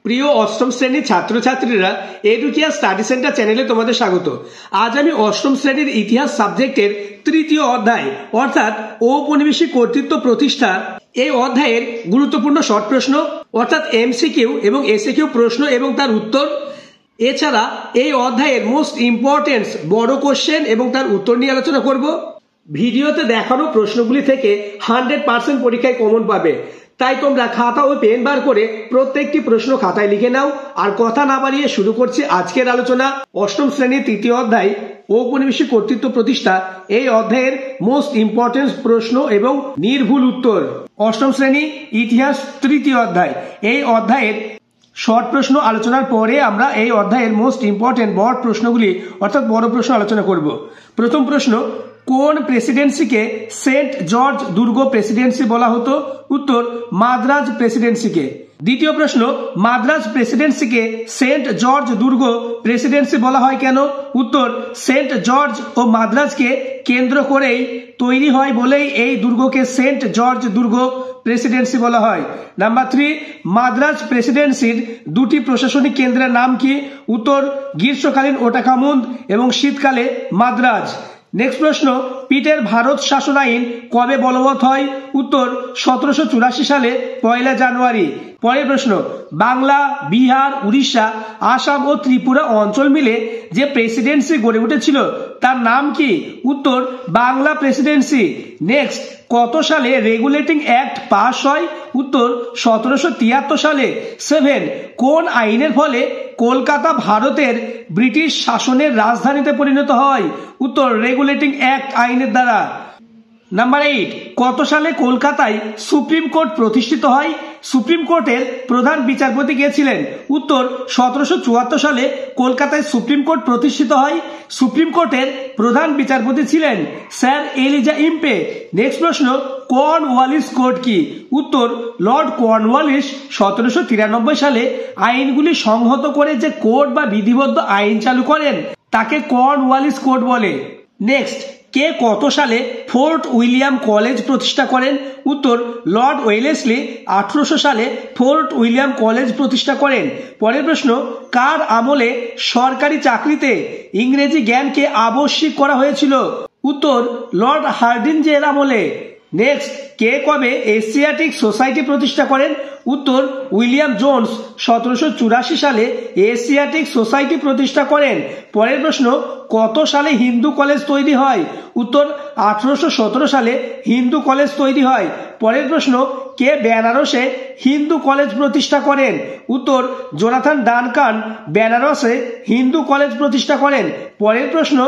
প্রিয় অষ্টম শ্রেণীর ছাত্রছাত্রীরা এডুকেয়ার স্টাডি সেন্টার চ্যানেলে তোমাদের স্বাগত। আজ আমি অষ্টম শ্রেণীর ইতিহাস সাবজেক্টের তৃতীয় অধ্যায় অর্থাৎ ঔপনিবেশিক কর্তৃত্ব প্রতিষ্ঠা এই অধ্যায়ের গুরুত্বপূর্ণ শর্ট প্রশ্ন অর্থাৎ এমসিকিউ এবং এসএকিউ প্রশ্ন এবং তার উত্তর, এছাড়া এই অধ্যায়ের মোস্ট ইম্পর্টেন্ট বড় কোশ্চেন এবং তার উত্তর নিয়ে আলোচনা করব। ভিডিওতে দেখানো প্রশ্নগুলি থেকে 100% পরীক্ষায় কমন পাবে, তাই তোমরা খাতা ও পেন বার করে প্রত্যেকটি প্রশ্ন খাতায় লিখে নাও। আর কথা না বাড়িয়ে শুরু করছি আজকের আলোচনা। অষ্টম শ্রেণীর তৃতীয় অধ্যায় ঔপনিবেশিক কর্তৃত্ব প্রতিষ্ঠা এই অধ্যায়ের মোস্ট ইম্পর্টেন্ট প্রশ্ন এবং নির্ভুল উত্তর। অষ্টম শ্রেণী ইতিহাস তৃতীয় অধ্যায়, এই অধ্যায়ের শর্ট প্রশ্ন আলোচনার পরে আমরা এই অধ্যায়ের মোস্ট ইম্পর্টেন্ট বড় প্রশ্নগুলি অর্থাৎ বড় প্রশ্ন আলোচনা করব। প্রথম প্রশ্ন, কোন প্রেসিডেন্সিকে সেন্ট জর্জ দুর্গ প্রেসিডেন্সি বলা হতো? উত্তর, মাদ্রাজ প্রেসিডেন্সিকে। দ্বিতীয় প্রশ্ন, মাদ্রাজ প্রেসিডেন্সিকে সেন্ট জর্জ দুর্গ প্রেসিডেন্সি বলা হয় কেন? উত্তর, সেন্ট জর্জ ও মাদ্রাজকে কেন্দ্র করেই তৈরি হয় বলেই এই দুর্গকে সেন্ট জর্জ দুর্গ প্রেসিডেন্সি বলা হয়। নাম্বার 3, মাদ্রাজ প্রেসিডেন্সির দুটি প্রশাসনিক কেন্দ্রের নাম কি? উত্তর, গ্রীষ্মকালীন ওটাকামুন্দ এবং শীতকালে মাদ্রাজ। নেক্সট প্রশ্ন, পিটের ভারত শাসন আইন কবে বলবৎ হয়? উত্তর, 1784 সালে 1 জানুয়ারি। পরের প্রশ্ন, বাংলা, বিহার, উড়িষ্যা, আসাম ও ত্রিপুরা অঞ্চল মিলে যে প্রেসিডেন্সি গড়ে উঠেছিল তার নাম কি? উত্তর, বাংলা প্রেসিডেন্সি। নেক্সট, কত সালে রেগুলেটিং অ্যাক্ট পাস হয়? উত্তর, 1773 সালে। 7, কোন আইনের ফলে কলকাতা ভারতের ব্রিটিশ শাসনের রাজধানীতে পরিণত হয়? উত্তর, রেগুলেটিং অ্যাক্ট আইনের দ্বারা। নাম্বার 8, কত সালে কলকাতায় সুপ্রিম কোর্ট প্রতিষ্ঠিত হয়? সুপ্রিম কোর্টের প্রধান বিচারপতি কে ছিলেন? উত্তর, 1774 সালে কলকাতায় সুপ্রিম কোর্ট প্রতিষ্ঠিত হয়। সুপ্রিম কোর্টের প্রধান বিচারপতি ছিলেন স্যার এলিজা ইম্পে। নেক্সট প্রশ্ন, কর্নওয়ালিস কোড কি? উত্তর, লর্ড কর্নওয়ালিস 1793 সালে আইনগুলি সংহত করে যে কোড বা বিধিবদ্ধ আইন চালু করেন তাকে কর্নওয়ালিস কোড বলে। নেক্সট, কে কত সালে ফোর্ট উইলিয়াম কলেজ প্রতিষ্ঠা করেন? উত্তর, লর্ড ওয়েলেসলি 1800 সালে ফোর্ট উইলিয়াম কলেজ প্রতিষ্ঠা করেন। পরের প্রশ্ন, কার আমলে সরকারি চাকরিতে ইংরেজি জ্ঞানকে আবশ্যিক করা হয়েছিল? উত্তর, লর্ড হার্ডিঞ্জের আমলে। নেক্সট, কে কবে এশিয়াটিক সোসাইটি প্রতিষ্ঠা করেন? উত্তর, উইলিয়াম জোন্স 1784 সালে এশিয়াটিক সোসাইটি প্রতিষ্ঠা করেন। পরের প্রশ্ন, কত সালে হিন্দু কলেজ তৈরি হয়? উত্তর, 1817 সালে হিন্দু কলেজ তৈরি হয়। পরের প্রশ্ন, কে বেনারসে হিন্দু কলেজ প্রতিষ্ঠা করেন? উত্তর, জোনাথন ডানকান বেনারসে হিন্দু কলেজ প্রতিষ্ঠা করেন। পরের প্রশ্ন,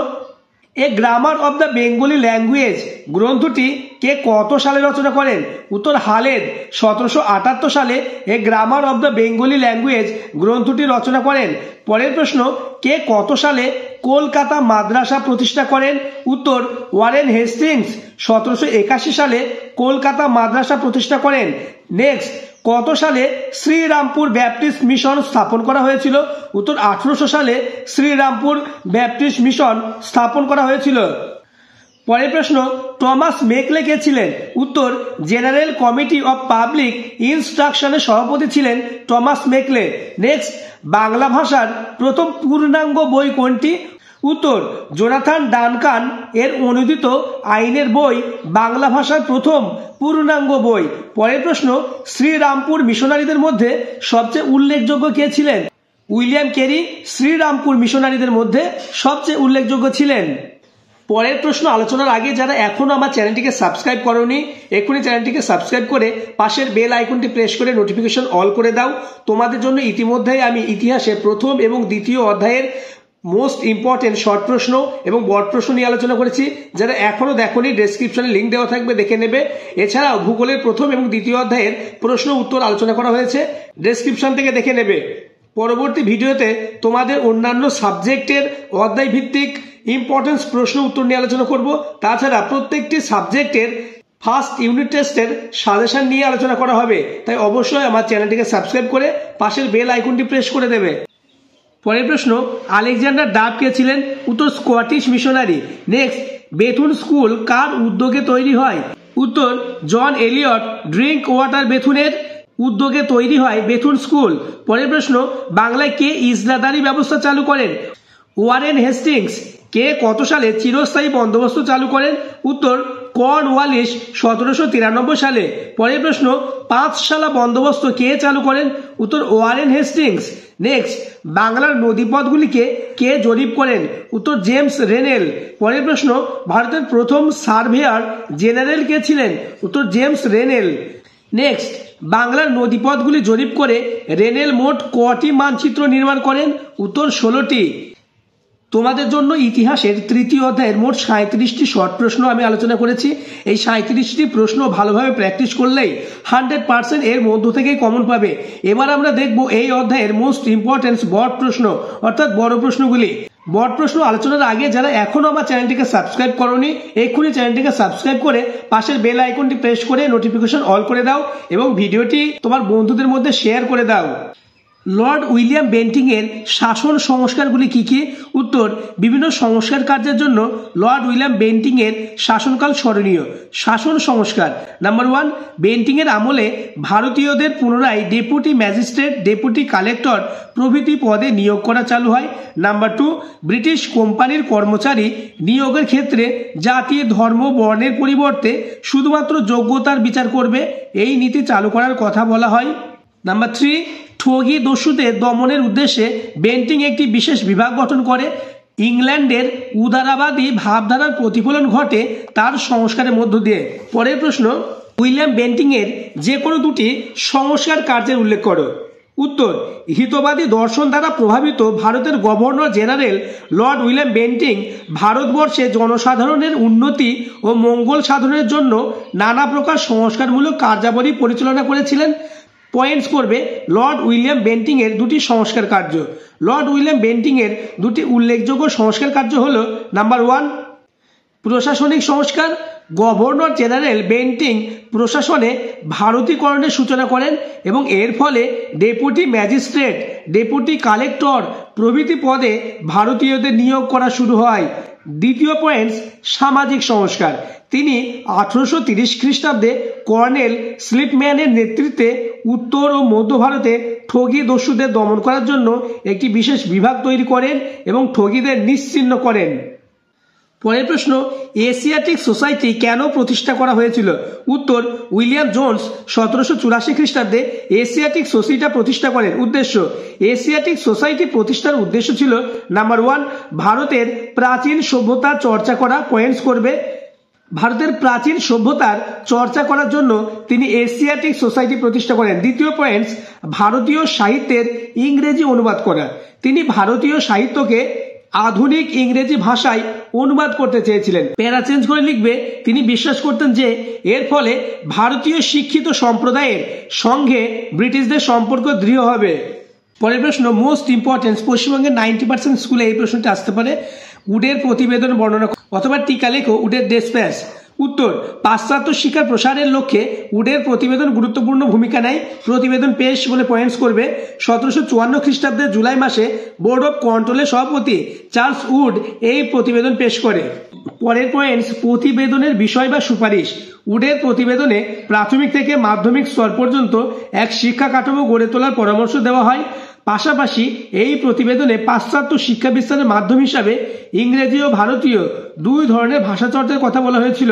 a grammar of the Bengali language গ্রন্থটি কে কত সালে রচনা করেন? উত্তর, হালেদ 1778 সালে a grammar of the Bengali language গ্রন্থটি রচনা করেন। পরের প্রশ্ন, কে কত সালে কলকাতা মাদ্রাসা প্রতিষ্ঠা করেন? উত্তর, ওয়ারেন হেস্টিংস 1781 সালে কলকাতা মাদ্রাসা প্রতিষ্ঠা করেন। নেক্সট, কত সালে শ্রীরামপুর ব্যাপটিস্ট মিশন স্থাপন করা হয়েছিল? উত্তর, 1800 সালে শ্রীরামপুর ব্যাপটিস্ট মিশন স্থাপন করা হয়েছিল। পরের প্রশ্ন, টমাস মেকলে কে ছিলেন? উত্তর, জেনারেল কমিটি অফ পাবলিক ইনস্ট্রাকশনের সভাপতি ছিলেন টমাস মেকলে। নেক্সট, বাংলা ভাষার প্রথম পূর্ণাঙ্গ বই কোনটি? উত্তর, জোনাথন ডানকান এর অনুদিত আইনের বই বাংলা ভাষার প্রথম পূর্ণাঙ্গ বই। পরের প্রশ্ন, শ্রীরামপুর মিশনারিদের মধ্যে সবচেয়ে উল্লেখযোগ্য কে ছিলেন? উইলিয়াম কেরি শ্রীরামপুর মিশনারিদের মধ্যে সবচেয়ে উল্লেখযোগ্য ছিলেন। পরের প্রশ্ন আলোচনার আগে যারা এখনো আমার চ্যানেলটিকে সাবস্ক্রাইব করোনি, এখনই চ্যানেলটিকে সাবস্ক্রাইব করে পাশের বেল আইকনটি প্রেস করে নোটিফিকেশন অল করে দাও। তোমাদের জন্য ইতিমধ্যেই আমি ইতিহাসের প্রথম এবং দ্বিতীয় অধ্যায়ের মোস্ট ইম্পর্টেন্ট শর্ট প্রশ্ন এবং বড় প্রশ্ন নিয়ে আলোচনা করেছি। যারা এখনো দেখোনি, ডেসক্রিপশনে লিঙ্ক দেওয়া থাকবে, দেখে নেবে। এছাড়াও ভূগোলের প্রথম এবং দ্বিতীয় অধ্যায়ের প্রশ্ন উত্তর আলোচনা করা হয়েছে, ডেসক্রিপশন থেকে দেখে নেবে। পরবর্তী ভিডিওতে তোমাদের অন্যান্য সাবজেক্টের অধ্যায় ভিত্তিক ইম্পর্টেন্স প্রশ্ন উত্তর নিয়ে আলোচনা করব। তাছাড়া প্রত্যেকটি সাবজেক্টের ফার্স্ট ইউনিট টেস্টের সাজেশন নিয়ে আলোচনা করা হবে, তাই অবশ্যই আমার চ্যানেলটিকে সাবস্ক্রাইব করে পাশের বেল আইকনটি প্রেস করে দেবে। পরের প্রশ্ন, আলেকজান্ডার ডাব কে ছিলেন? উত্তর, Scottish missionary. Next, Bethune school কার উদ্যোগে তৈরি হয়? উত্তর, জন এলিয়ট ড্রিঙ্ক ওয়াটার বেথুনের। উদ্যোগে তৈরি হয় বেথুন স্কুল। পরের প্রশ্ন, বাংলায় কে ইজলাদারি ব্যবস্থা চালু করেন? Warren Hastings. কে কত সালে চিরস্থায়ী বন্দোবস্ত চালু করেন? উত্তর, কর্নওয়ালিস 1793 সালে। পরের প্রশ্ন, পাঁচশালা বন্দোবস্ত কে চালু করেন? উত্তর, ওয়ারেন হেস্টিংস। নেক্সট, বাংলার নদীপথগুলিকে কে জরিপ করেন? উত্তর, জেমস রেনেল। পরের প্রশ্ন, ভারতের প্রথম সার্ভেয়ার জেনারেল কে ছিলেন? উত্তর, জেমস রেনেল। নেক্সট, বাংলার নদীপথগুলি জরিপ করে রেনেল মোট কটি মানচিত্র নির্মাণ করেন? উত্তর, 16টি। তোমাদের জন্য ইতিহাসের তৃতীয় অধ্যায়ের মোট 37টি শর্ট প্রশ্ন আমি আলোচনা করেছি। এই 37টি প্রশ্ন ভালোভাবে প্র্যাকটিস করলেই 100% এর মধ্য থেকেই কমন পাবে। এবার আমরা দেখব এই অধ্যায়ের মোস্ট ইম্পর্টেন্ট বড় প্রশ্ন, অর্থাৎ বড় প্রশ্নগুলি। বড় প্রশ্ন আলোচনার আগে যারা এখনো আমার চ্যানেলটিকে সাবস্ক্রাইব করোনি, এক্ষুনি চ্যানেলটিকে সাবস্ক্রাইব করে পাশের বেল আইকনটি প্রেস করে নোটিফিকেশন অল করে দাও এবং ভিডিওটি তোমার বন্ধুদের মধ্যে শেয়ার করে দাও। লর্ড উইলিয়াম বেন্টিং এর শাসন সংস্কারগুলি কি কি? উত্তর, বিভিন্ন সংস্কার কার্যের জন্য লর্ড উইলিয়াম বেন্টিং এর শাসনকাল স্মরণীয়। শাসন সংস্কার, নাম্বার 1, বেন্টিং এর আমলে ভারতীয়দের পুনরায় ডেপুটি ম্যাজিস্ট্রেট, ডেপুটি কালেক্টর প্রভৃতি পদে নিয়োগ করা চালু হয়। নাম্বার 2, ব্রিটিশ কোম্পানির কর্মচারী নিয়োগের ক্ষেত্রে জাতি, ধর্ম, বর্ণের পরিবর্তে শুধুমাত্র যোগ্যতার বিচার করবে, এই নীতি চালু করার কথা বলা হয়। নাম্বার 3, ঠগী দস্যুদের দমনের উদ্দেশ্যে বেন্টিং একটি বিশেষ বিভাগ গঠন করে। ইংল্যান্ডের উদারবাদী ভাবধারার প্রতিফলন ঘটে তার সংস্কারের মধ্য দিয়ে। পরের প্রশ্ন, উইলিয়াম বেন্টিং এর যে কোনো দুটি সংস্কার কার্যের উল্লেখ করো। উত্তর, হিতবাদী দর্শন দ্বারা প্রভাবিত ভারতের governor general Lord William Bentinck ভারতবর্ষে জনসাধারণের উন্নতি ও মঙ্গল সাধনের জন্য নানা প্রকার সংস্কারমূলক কার্যাবলী পরিচালনা করেছিলেন। পয়েন্টস করবে লর্ড উইলিয়াম বেন্টিং এর দুটি সংস্কার কার্য। লর্ড উইলিয়াম বেন্টিং এর দুটি উল্লেখযোগ্য সংস্কার কার্য হলো, নাম্বার 1, প্রশাসনিক সংস্কার। গভর্নর জেনারেল বেন্টিং প্রশাসনে ভারতীকরণের সূচনা করেন এবং এর ফলে ডেপুটি ম্যাজিস্ট্রেট, ডেপুটি কালেক্টর প্রভৃতি পদে ভারতীয়দের নিয়োগ করা শুরু হয়। দ্বিতীয় পয়েন্টস, সামাজিক সংস্কার। তিনি 1830 খ্রিস্টাব্দে কর্নেল স্লিপম্যানের নেতৃত্বে উত্তর ও মধ্য ভারতে ঠগী দস্যুদের দমন করার জন্য একটি বিশেষ বিভাগ তৈরি করেন এবং ঠগীদের নিশ্চিহ্ন করেন। পরের প্রশ্ন, এশিয়াটিক সোসাইটি কেন প্রতিষ্ঠা করা হয়েছিল? উত্তর, উইলিয়াম জোন্স 1784 খ্রিস্টাব্দে এশিয়াটিক সোসাইটি প্রতিষ্ঠা করেন। উদ্দেশ্য, এশিয়াটিক সোসাইটি প্রতিষ্ঠার উদ্দেশ্য ছিল, নাম্বার 1, ভারতের প্রাচীন সভ্যতার চর্চা করা। পয়েন্টস করবে, ভারতের প্রাচীন সভ্যতার চর্চা করার জন্য তিনি এশিয়াটিক সোসাইটি প্রতিষ্ঠা করেন। দ্বিতীয় পয়েন্টস, ভারতীয় সাহিত্যের ইংরেজি অনুবাদ করা। তিনি ভারতীয় সাহিত্যকে আধুনিক ইংরেজি ভাষায় অনুবাদ করতে চেয়েছিলেন। প্যারা চেঞ্জ করে লিখবে, তিনি বিশ্বাস করতেন যে এর ফলে ভারতীয় শিক্ষিত সম্প্রদায়ের সঙ্গে ব্রিটিশদের সম্পর্ক দৃঢ় হবে। পরের প্রশ্ন, মোস্ট ইম্পর্টেন্ট, পশ্চিমবঙ্গের 90% স্কুলে এই প্রশ্নটি আসতে পারে। উডের প্রতিবেদন বর্ণনা অথবা টিকা লেখো উডের ডেসপ্যাচ। উত্তর, পাশ্চাত্য শিক্ষার প্রসারের লক্ষ্যে উডের প্রতিবেদন গুরুত্বপূর্ণ ভূমিকা নেয়। প্রতিবেদন পেশ বলে পয়েন্টস করবে। 1754 খ্রিস্টাব্দের জুলাই মাসে বোর্ড অফ কন্ট্রোলের সভাপতি চার্লস উড এই প্রতিবেদন পেশ করে। পরের পয়েন্টস, প্রতিবেদনের বিষয় বা সুপারিশ। উডের প্রতিবেদনে প্রাথমিক থেকে মাধ্যমিক স্তর পর্যন্ত এক শিক্ষা কাঠামো গড়ে তোলার পরামর্শ দেওয়া হয়। পাশাপাশি এই প্রতিবেদনে পাশ্চাত্য শিক্ষা বিস্তারের মাধ্যম হিসাবে ইংরেজি ও ভারতীয় দুই ধরনের ভাষা চর্চার কথা বলা হয়েছিল।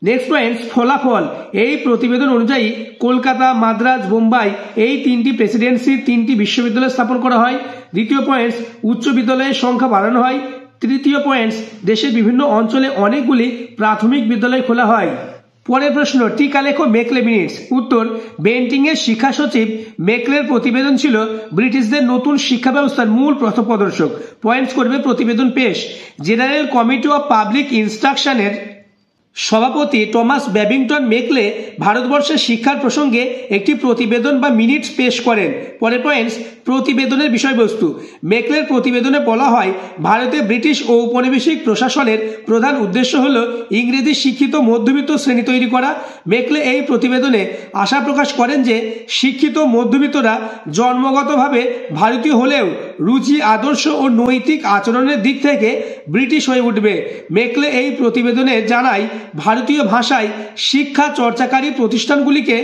নেক্সট পয়েন্টস, ফলাফল। এই প্রতিবেদন অনুযায়ী কলকাতা, মাদ্রাজ, বোম্বাই এই 3টি প্রেসিডেন্সির 3টি বিশ্ববিদ্যালয় স্থাপন করা হয়। দ্বিতীয় পয়েন্টস, উচ্চ বিদ্যালয়ের সংখ্যা বাড়ানো হয়। তৃতীয় পয়েন্টস, দেশের বিভিন্ন অঞ্চলে অনেকগুলি প্রাথমিক বিদ্যালয় খোলা হয়। পরের প্রশ্ন, টিকা লেখো মেকলে মিনিটস। উত্তর, বেন্টিং এর শিক্ষা সচিব মেকলের প্রতিবেদন ছিল ব্রিটিশদের নতুন শিক্ষা ব্যবস্থার মূল পথপ্রদর্শক। পয়েন্টস করবে প্রতিবেদন পেশ। জেনারেল কমিটি অফ পাবলিক ইনস্ট্রাকশনের সভাপতি টমাস ব্যাবিংটন মেকলে ভারতবর্ষের শিক্ষার প্রসঙ্গে একটি প্রতিবেদন বা মিনিটস পেশ করেন। পরের পয়েন্টস, প্রতিবেদনের বিষয়বস্তু। মেকলের প্রতিবেদনে বলা হয়, ভারতে ব্রিটিশ ও ঔপনিবেশিক প্রশাসনের প্রধান উদ্দেশ্য হল ইংরেজি শিক্ষিত মধ্যবিত্ত শ্রেণী তৈরি করা। মেকলে এই প্রতিবেদনে আশা প্রকাশ করেন যে শিক্ষিত মধ্যবিত্তরা জন্মগতভাবে ভারতীয় হলেও রুচি, আদর্শ ও নৈতিক আচরণের দিক থেকে ব্রিটিশ হয়ে উঠবে। মেকলে এই প্রতিবেদনে জানায়, ভারতীয় ভাষায় শিক্ষা চর্চাকারী প্রতিষ্ঠানগুলিকে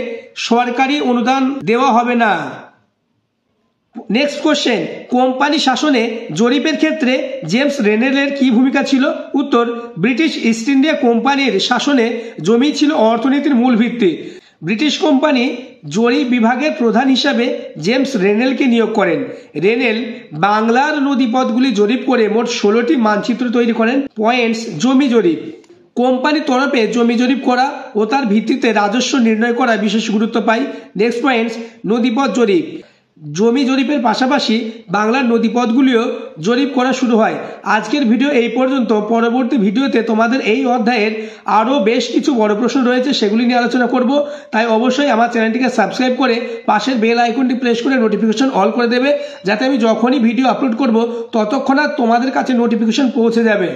সরকারি অনুদান দেওয়া হবে না। নেক্সট কোশ্চেন, কোম্পানি শাসনে জরিপের ক্ষেত্রে জেমস রেনেলের কি ভূমিকা ছিল? উত্তর, ব্রিটিশ ইস্ট ইন্ডিয়া কোম্পানির শাসনে জমি ছিল অর্থনীতির মূল ভিত্তি। ব্রিটিশ কোম্পানি জরিপ বিভাগের প্রধান হিসাবে জেমস রেনেলকে নিয়োগ করেন। রেনেল বাংলার নদীপথগুলি জরিপ করে মোট 16টি মানচিত্র তৈরি করেন। পয়েন্টস, জমি জরিপ, কোম্পানির তরফে জমি জরিপ করা ও তার ভিত্তিতে রাজস্ব নির্ণয় করা বিশেষ গুরুত্ব পায়। নেক্সট পয়েন্টস, নদীপথ জরিপ, জমি জরিপের পাশাপাশি বাংলার নদীপথগুলিও জরিপ করা শুরু হয়। আজকের ভিডিও এই পর্যন্ত। পরবর্তী ভিডিওতে তোমাদের এই অধ্যায়ের আরও বেশ কিছু বড় প্রশ্ন রয়েছে, সেগুলি নিয়ে আলোচনা করব। তাই অবশ্যই আমার চ্যানেলটিকে সাবস্ক্রাইব করে পাশের বেল আইকনটি প্রেস করে নোটিফিকেশন অল করে দেবে, যাতে আমি যখনই ভিডিও আপলোড করব ততক্ষণাৎ তোমাদের কাছে নোটিফিকেশন পৌঁছে যাবে।